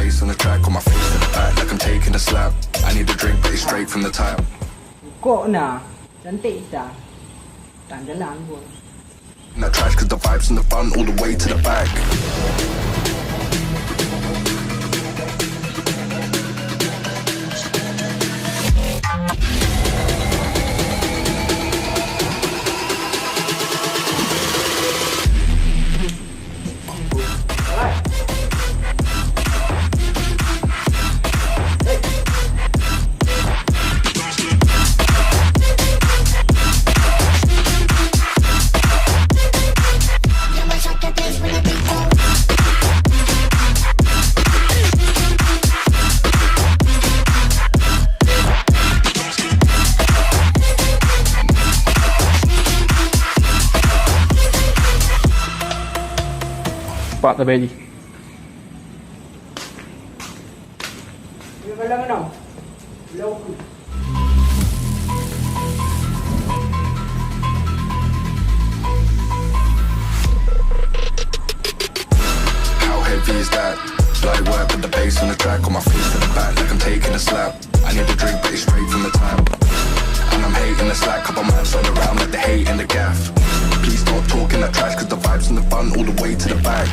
bass on the track, on my face to the back like I'm taking a slap. I need a drink, but it's straight from the tap. Kok na, cantik dah. Tak jalan pun. That trash cause the vibes in the front all the way to the back. Pak tabeli. Dia kalau mana? Belau aku. How heavy is that? Light work with the bass on the track, on my face to the back like I'm taking a slap. I need a drink, but it's straight from the tap. And I'm hating the slack, couple mans on around like they hate in the gaff. Please stop talking that trash cause the vibes in the front all the way to the back.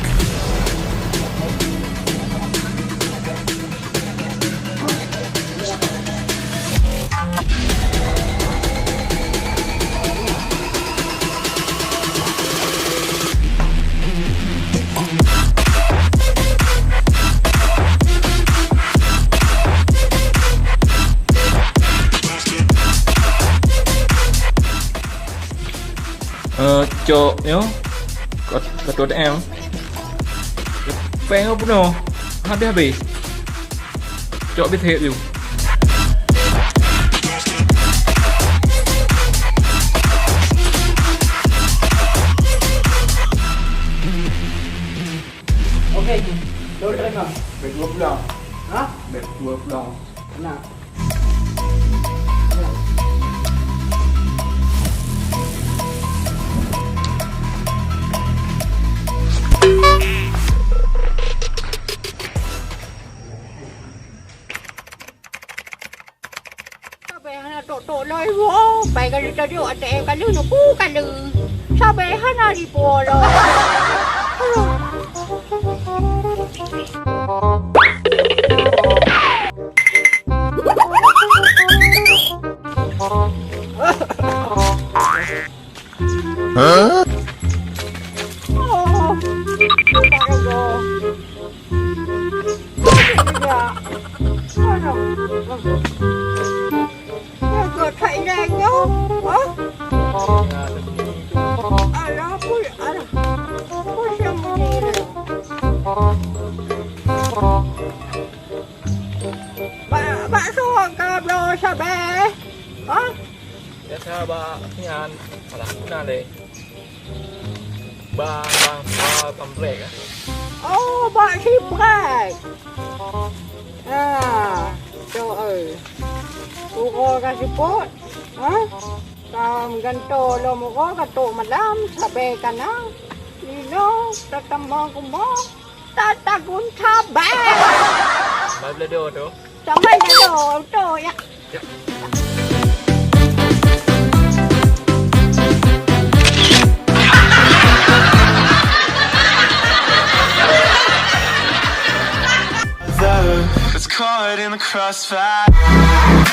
Cho nhớ có tốt em phèn không nó habis cho biết thiệt luôn. Ok, đâu đây mà? Bệt luộc đỏ. Hả? Bệt luộc đỏ. Nào. Tổ lôi vô bài cái cho điều anh em cái lư nó cũ cái lư sao bé hát na đi bùa rồi Huh? Thầy đèn nhá hả? Đó, bố xem gì này Bà số cặp đồ sao bé? Hả? Biasa ba yan alam ko na le. Ba pambrek á. Bà ship rác trời ơi tôi coi cái gì tốt hả còn gần tổ lo một gói cái tổ mà lắm sao bè cả nó đi nó ta tầm mong cũng mong ta cũng thà bè Ba beli do tu. sao mấy cái đồ trời ạ It's caught in the crossfire.